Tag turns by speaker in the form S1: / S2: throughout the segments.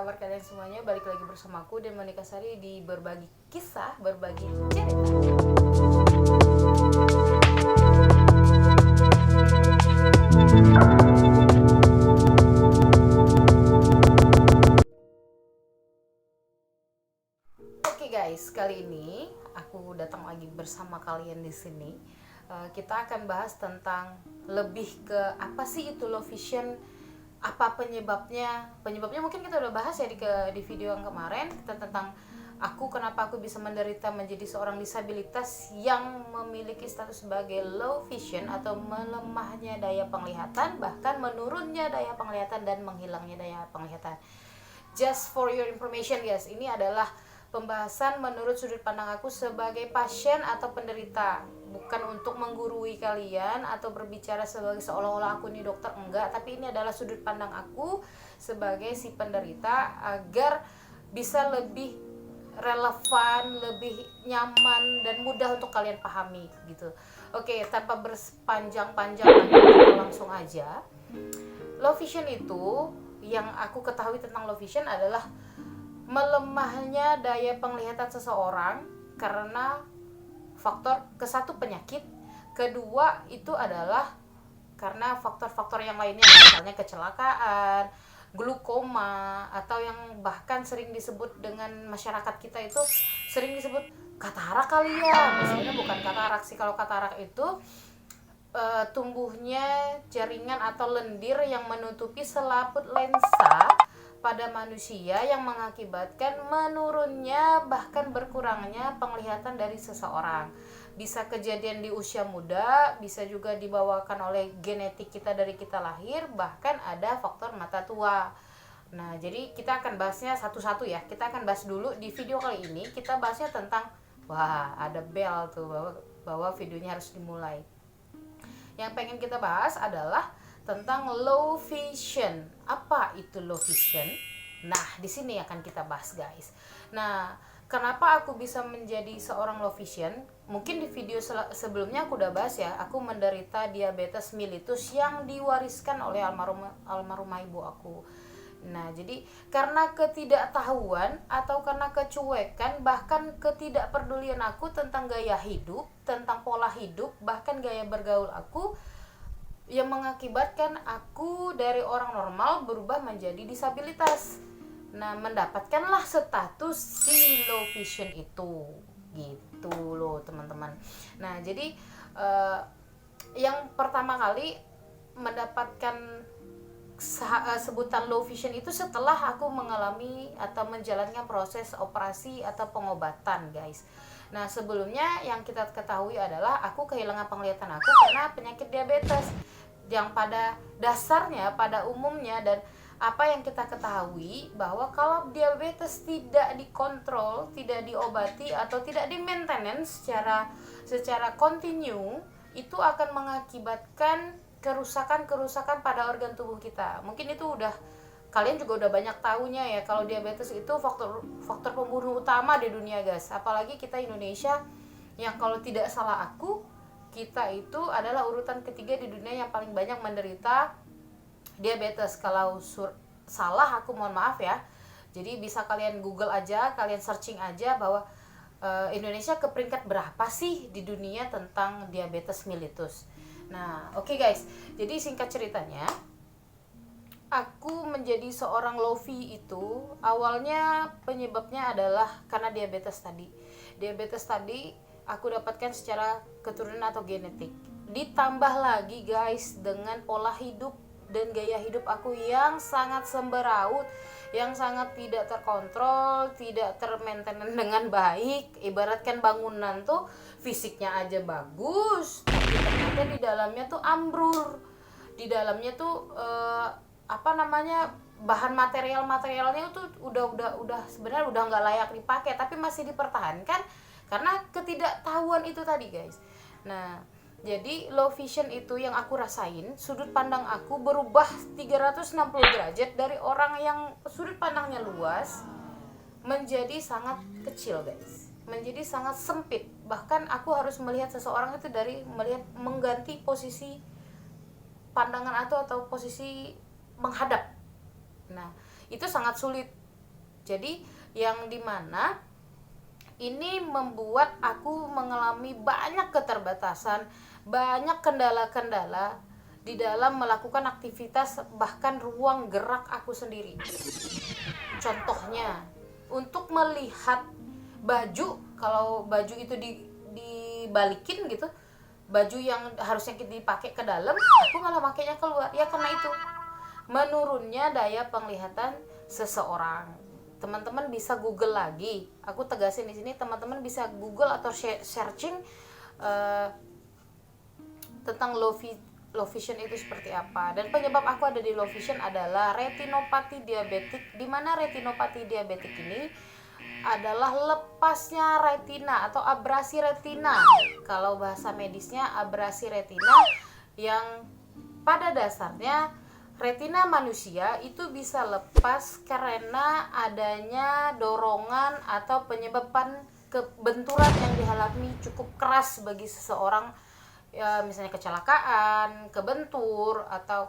S1: kabar kalian semuanya? Balik lagi bersamaku dan Monika Sari di berbagi kisah, berbagi cerita. Oke guys, kali ini aku datang lagi bersama kalian di sini. Kita akan bahas tentang lebih ke apa sih itu low vision, apa penyebabnya mungkin kita udah bahas ya di video yang kemarin, kita tentang kenapa aku bisa menderita menjadi seorang disabilitas yang memiliki status sebagai low vision atau melemahnya daya penglihatan, bahkan menurunnya daya penglihatan dan menghilangnya daya penglihatan. Just for your information guys, ini adalah pembahasan menurut sudut pandang aku sebagai pasien atau penderita, bukan untuk menggurui kalian atau berbicara sebagai seolah-olah aku ini dokter, enggak, tapi ini adalah sudut pandang aku sebagai si penderita agar bisa lebih relevan, lebih nyaman dan mudah untuk kalian pahami gitu. Oke, tanpa berpanjang-panjang lagi, kita langsung aja. Low vision itu, yang aku ketahui tentang low vision adalah melemahnya daya penglihatan seseorang karena faktor kesatu penyakit, kedua itu adalah karena faktor-faktor yang lainnya, misalnya kecelakaan, glukoma, atau yang bahkan sering disebut dengan masyarakat kita itu sering disebut katarak kali ya. Sebenarnya bukan katarak sih, kalau katarak itu tumbuhnya jaringan atau lendir yang menutupi selaput lensa pada manusia yang mengakibatkan menurunnya bahkan berkurangnya penglihatan dari seseorang. Bisa kejadian di usia muda, bisa juga dibawakan oleh genetik kita dari kita lahir, bahkan ada faktor mata tua. Nah, jadi kita akan bahasnya satu-satu ya. Kita akan bahas dulu di video kali ini, kita bahasnya tentang, wah ada bel tuh bahwa videonya harus dimulai. Yang pengen kita bahas adalah tentang low vision. Apa itu low vision? Nah, di sini akan kita bahas, guys. Nah, kenapa aku bisa menjadi seorang low vision? Mungkin di video sebelumnya aku udah bahas ya, aku menderita diabetes mellitus yang diwariskan oleh almarhumah ibu aku. Nah, jadi karena ketidaktahuan atau karena kecuekan, bahkan ketidakpedulian aku tentang gaya hidup, tentang pola hidup, bahkan gaya bergaul aku, yang mengakibatkan aku dari orang normal berubah menjadi disabilitas. Nah, mendapatkanlah status si low vision itu, gitu loh teman-teman. Nah, jadi yang pertama kali mendapatkan sebutan low vision itu setelah aku mengalami atau menjalankan proses operasi atau pengobatan, guys. Nah, sebelumnya yang kita ketahui adalah aku kehilangan penglihatan aku karena penyakit diabetes, yang pada dasarnya, pada umumnya, dan apa yang kita ketahui bahwa kalau diabetes tidak dikontrol, tidak diobati atau tidak di maintenance secara kontinu, itu akan mengakibatkan kerusakan pada organ tubuh kita. Mungkin itu kalian juga udah banyak tahunya ya, kalau diabetes itu faktor pembunuh utama di dunia, guys. Apalagi kita Indonesia yang kalau tidak salah kita itu adalah urutan ketiga di dunia yang paling banyak menderita diabetes. Kalau salah aku mohon maaf ya. Jadi bisa kalian Google aja, kalian searching aja bahwa Indonesia ke peringkat berapa sih di dunia tentang diabetes mellitus. Nah, oke guys. Jadi singkat ceritanya, aku menjadi seorang low V itu awalnya penyebabnya adalah karena diabetes tadi. Diabetes tadi aku dapatkan secara keturunan atau genetik. Ditambah lagi guys dengan pola hidup dan gaya hidup aku yang sangat semberawut, yang sangat tidak terkontrol, tidak termainten dengan baik. Ibaratkan bangunan tuh fisiknya aja bagus, tapi ternyata di dalamnya tuh ambrur. Di dalamnya tuh bahan materialnya tuh udah sebenarnya udah nggak layak dipakai, tapi masih dipertahankan karena ketidaktahuan itu tadi, guys. Nah, jadi low vision itu yang aku rasain, sudut pandang aku berubah 360 derajat dari orang yang sudut pandangnya luas menjadi sangat kecil, guys. Menjadi sangat sempit. Bahkan aku harus melihat seseorang itu mengganti posisi pandangan atau posisi menghadap. Nah, itu sangat sulit Jadi yang dimana ini membuat aku mengalami banyak keterbatasan, banyak kendala-kendala di dalam melakukan aktivitas, bahkan ruang gerak aku sendiri. Contohnya, untuk melihat baju, kalau baju itu dibalikin gitu, baju yang harusnya kita dipakai ke dalam, aku malah pakainya keluar. Ya karena itu menurunnya daya penglihatan seseorang. Teman-teman bisa Google lagi. Aku tegasin di sini, teman-teman bisa Google atau searching tentang low vision itu seperti apa. Dan penyebab aku ada di low vision adalah retinopati diabetik, di mana retinopati diabetik ini adalah lepasnya retina atau abrasi retina. Kalau bahasa medisnya abrasi retina, yang pada dasarnya retina manusia itu bisa lepas karena adanya dorongan atau penyebabkan kebenturan yang dialami cukup keras bagi seseorang, ya misalnya kecelakaan, kebentur, atau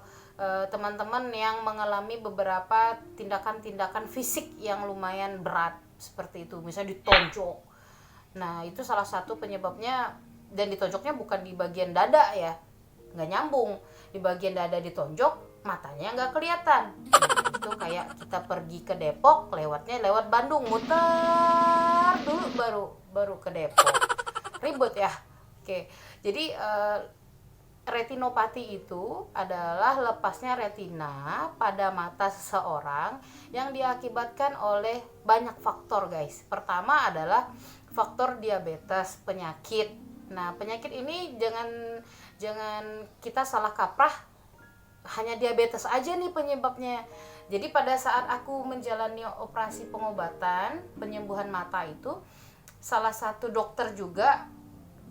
S1: teman-teman yang mengalami beberapa tindakan-tindakan fisik yang lumayan berat seperti itu, misalnya ditonjok. Nah itu salah satu penyebabnya, dan ditonjoknya bukan di bagian dada ya, nggak nyambung. Di bagian dada ditonjok, matanya nggak kelihatan. Nah, itu kayak kita pergi ke Depok, lewatnya lewat Bandung, muter dulu baru ke Depok, ribet ya. Oke, jadi retinopati itu adalah lepasnya retina pada mata seseorang yang diakibatkan oleh banyak faktor, guys. Pertama adalah faktor diabetes, penyakit. Nah, penyakit ini jangan kita salah kaprah hanya diabetes aja nih penyebabnya. Jadi pada saat aku menjalani operasi pengobatan penyembuhan mata itu, salah satu dokter juga,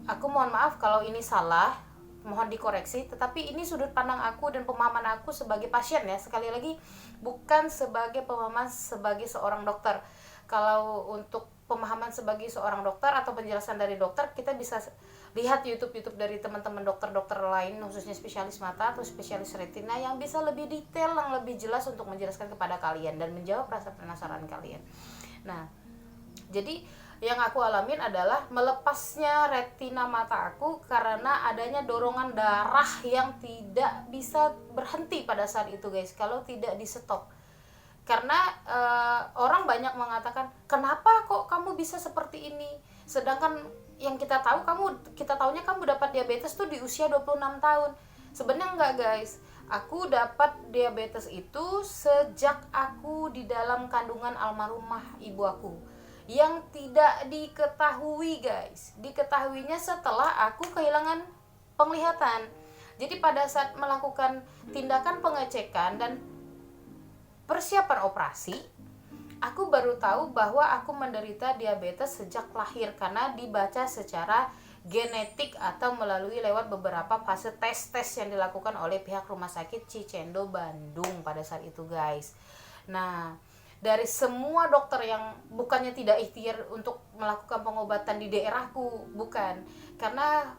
S1: aku mohon maaf kalau ini salah, mohon dikoreksi, tetapi ini sudut pandang aku dan pemahaman aku sebagai pasien ya, sekali lagi bukan sebagai pemahaman sebagai seorang dokter. Kalau untuk pemahaman sebagai seorang dokter atau penjelasan dari dokter, kita bisa lihat YouTube dari teman-teman dokter-dokter lain, khususnya spesialis mata atau spesialis retina, yang bisa lebih detail, yang lebih jelas untuk menjelaskan kepada kalian dan menjawab rasa penasaran kalian. Nah, jadi yang aku alamin adalah melepasnya retina mata aku karena adanya dorongan darah yang tidak bisa berhenti pada saat itu, guys, kalau tidak di stop. Karena orang banyak mengatakan, kenapa kok kamu bisa seperti ini, sedangkan yang kita tahunya kamu dapat diabetes tuh di usia 26 tahun. Sebenarnya enggak, guys. Aku dapat diabetes itu sejak aku di dalam kandungan almarhumah ibu aku, yang tidak diketahui, guys. Diketahuinya setelah aku kehilangan penglihatan. Jadi pada saat melakukan tindakan pengecekan dan persiapan operasi, aku baru tahu bahwa aku menderita diabetes sejak lahir karena dibaca secara genetik atau melalui lewat beberapa fase tes yang dilakukan oleh pihak rumah sakit Cicendo Bandung pada saat itu, guys. Nah, dari semua dokter yang bukannya tidak ikhtiar untuk melakukan pengobatan di daerahku, bukan, karena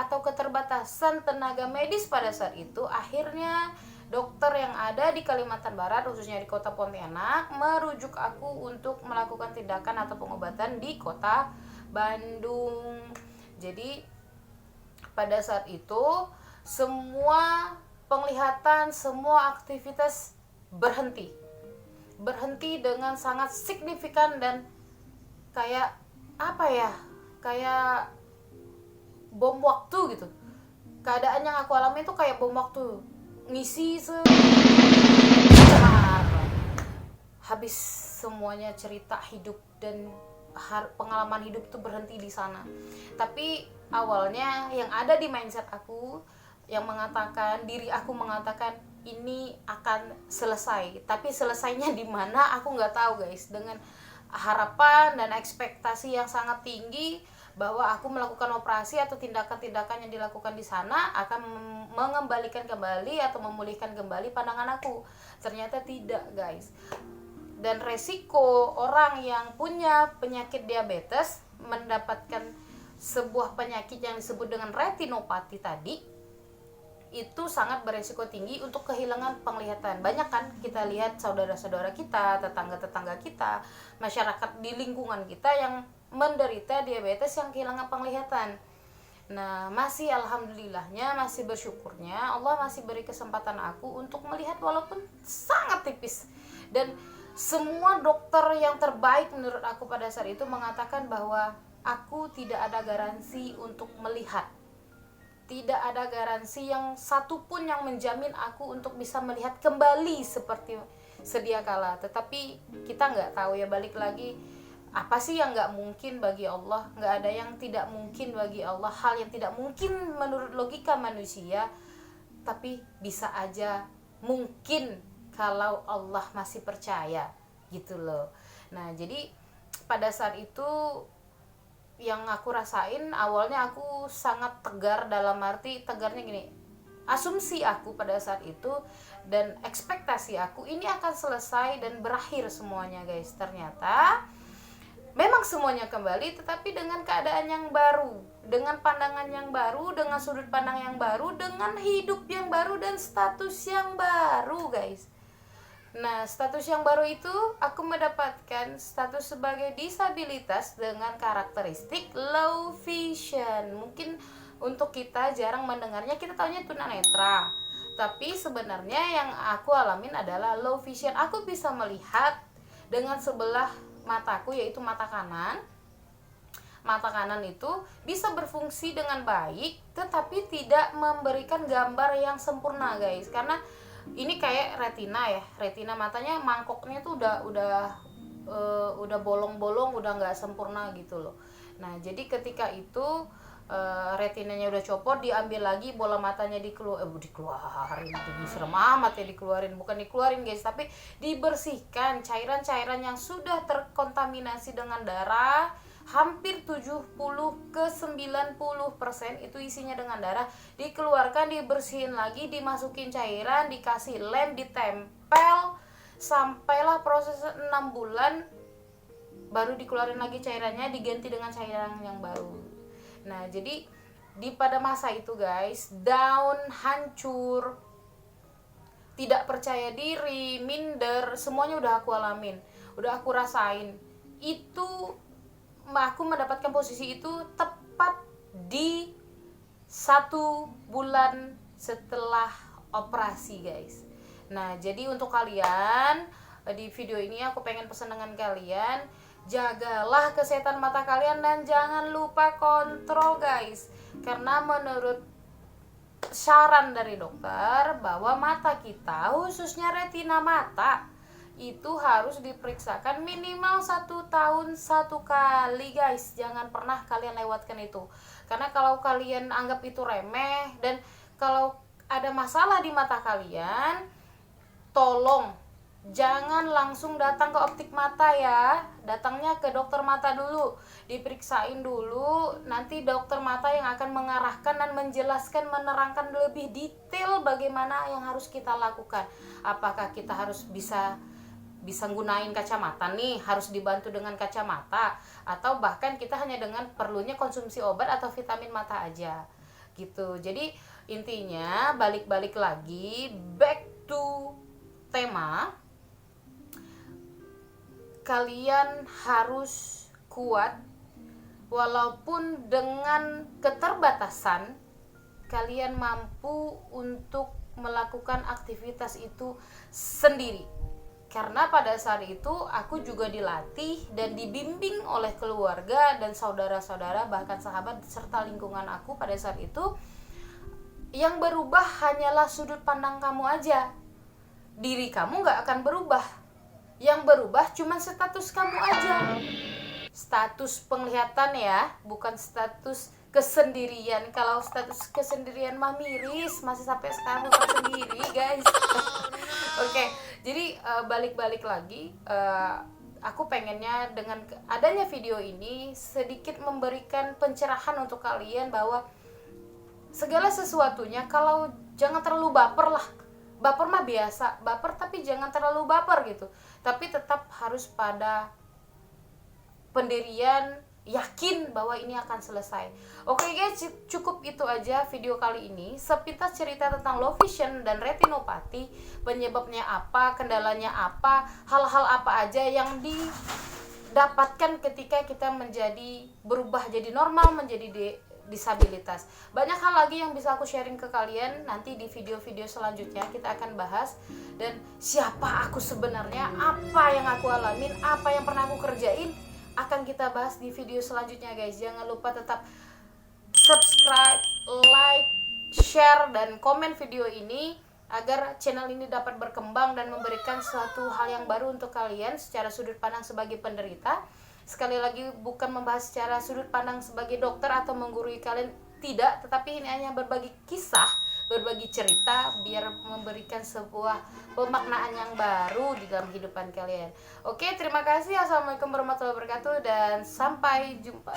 S1: keterbatasan tenaga medis pada saat itu, akhirnya dokter yang ada di Kalimantan Barat, khususnya di kota Pontianak, merujuk aku untuk melakukan tindakan atau pengobatan di kota Bandung. Jadi pada saat itu semua penglihatan, semua aktivitas berhenti dengan sangat signifikan, dan kayak apa ya, kayak bom waktu gitu. Keadaan yang aku alami itu kayak bom waktu, ngisi habis semuanya, cerita hidup dan pengalaman hidup itu berhenti di sana. Tapi awalnya yang ada di mindset aku, yang mengatakan, diri aku mengatakan ini akan selesai, tapi selesainya di mana aku nggak tahu, guys. Dengan harapan dan ekspektasi yang sangat tinggi bahwa aku melakukan operasi atau tindakan-tindakan yang dilakukan di sana akan mengembalikan kembali atau memulihkan kembali pandangan aku. Ternyata tidak, guys. Dan resiko orang yang punya penyakit diabetes mendapatkan sebuah penyakit yang disebut dengan retinopati tadi, itu sangat beresiko tinggi untuk kehilangan penglihatan. Banyak kan kita lihat saudara-saudara kita, tetangga-tetangga kita, masyarakat di lingkungan kita yang menderita diabetes yang kehilangan penglihatan. Nah, masih alhamdulillahnya, masih bersyukurnya Allah masih beri kesempatan aku untuk melihat walaupun sangat tipis. Dan semua dokter yang terbaik menurut aku pada saat itu mengatakan bahwa aku tidak ada garansi untuk melihat. Tidak ada garansi yang satupun yang menjamin aku untuk bisa melihat kembali seperti sedia kala. Tetapi kita nggak tahu ya, balik lagi, apa sih yang nggak mungkin bagi Allah? Nggak ada yang tidak mungkin bagi Allah. Hal yang tidak mungkin menurut logika manusia, tapi bisa aja mungkin kalau Allah masih percaya, gitu loh. Nah, jadi pada saat itu yang aku rasain, awalnya aku sangat tegar, dalam arti tegarnya gini, asumsi aku pada saat itu dan ekspektasi aku ini akan selesai dan berakhir semuanya, guys. Ternyata memang semuanya kembali, tetapi dengan keadaan yang baru, dengan pandangan yang baru, dengan sudut pandang yang baru, dengan hidup yang baru, dan status yang baru, guys. Nah, status yang baru itu aku mendapatkan status sebagai disabilitas dengan karakteristik low vision. Mungkin untuk kita jarang mendengarnya, kita taunya tunanetra. Tapi sebenarnya yang aku alamin adalah low vision. Aku bisa melihat dengan sebelah mataku, yaitu mata kanan. Mata kanan itu bisa berfungsi dengan baik, tetapi tidak memberikan gambar yang sempurna, guys. Karena ini kayak retina ya, retina matanya mangkoknya tuh udah bolong-bolong, udah nggak sempurna gitu loh. Nah, jadi ketika itu retinanya udah copot, diambil lagi, bola matanya dikeluarin, jadi serem amat ya, dikeluarin, bukan dikeluarin guys, tapi dibersihkan. Cairan-cairan yang sudah terkontaminasi dengan darah, hampir 70 ke 90% itu isinya dengan darah, dikeluarkan, dibersihin lagi, dimasukin cairan, dikasih lem, ditempel, sampailah proses 6 bulan baru dikeluarin lagi cairannya, diganti dengan cairan yang baru. Nah, jadi pada masa itu, guys, down, hancur, tidak percaya diri, minder, semuanya udah aku alamin, udah aku rasain. Itu aku mendapatkan posisi itu tepat di 1 bulan setelah operasi, guys. Nah, jadi untuk kalian, di video ini aku pengen pesan dengan kalian, jagalah kesehatan mata kalian dan jangan lupa kontrol, guys. Karena menurut saran dari dokter bahwa mata kita, khususnya retina mata, itu harus diperiksakan minimal 1 tahun 1 kali, guys. Jangan pernah kalian lewatkan itu. Karena kalau kalian anggap itu remeh, dan kalau ada masalah di mata kalian, tolong jangan langsung datang ke optik mata ya. Datangnya ke dokter mata dulu, diperiksain dulu. Nanti dokter mata yang akan mengarahkan dan menjelaskan, menerangkan lebih detail bagaimana yang harus kita lakukan. Apakah kita harus bisa gunain kacamata nih, harus dibantu dengan kacamata, atau bahkan kita hanya dengan perlunya konsumsi obat atau vitamin mata aja gitu. Jadi intinya balik lagi, back to tema, kalian harus kuat walaupun dengan keterbatasan. Kalian mampu untuk melakukan aktivitas itu sendiri. Karena pada saat itu aku juga dilatih dan dibimbing oleh keluarga dan saudara-saudara, bahkan sahabat serta lingkungan aku pada saat itu. Yang berubah hanyalah sudut pandang kamu aja. Diri kamu gak akan berubah. Yang berubah cuma status kamu aja. Status penglihatan ya, bukan status kesendirian. Kalau status kesendirian mah miris, masih sampai sekarang sendiri, guys. Oke, jadi balik lagi, aku pengennya dengan adanya video ini sedikit memberikan pencerahan untuk kalian bahwa segala sesuatunya, kalau jangan terlalu baper lah. Baper mah biasa, baper tapi jangan terlalu baper gitu. Tapi tetap harus pada pendirian yakin bahwa ini akan selesai. Oke guys, cukup itu aja video kali ini. Sepintas cerita tentang low vision dan retinopati, penyebabnya apa, kendalanya apa, hal-hal apa aja yang didapatkan ketika kita berubah jadi normal menjadi disabilitas. Banyak hal lagi yang bisa aku sharing ke kalian. Nanti di video-video selanjutnya kita akan bahas. Dan siapa aku sebenarnya, apa yang aku alamin, apa yang pernah aku kerjain, akan kita bahas di video selanjutnya guys. Jangan lupa tetap subscribe, like, share, dan komen video ini agar channel ini dapat berkembang dan memberikan suatu hal yang baru untuk kalian secara sudut pandang sebagai penderita. Sekali lagi, bukan membahas secara sudut pandang sebagai dokter atau menggurui kalian, tidak, tetapi ini hanya berbagi kisah, berbagi cerita biar memberikan sebuah pemaknaan yang baru di dalam kehidupan kalian. Oke, terima kasih. Assalamualaikum warahmatullahi wabarakatuh dan sampai jumpa.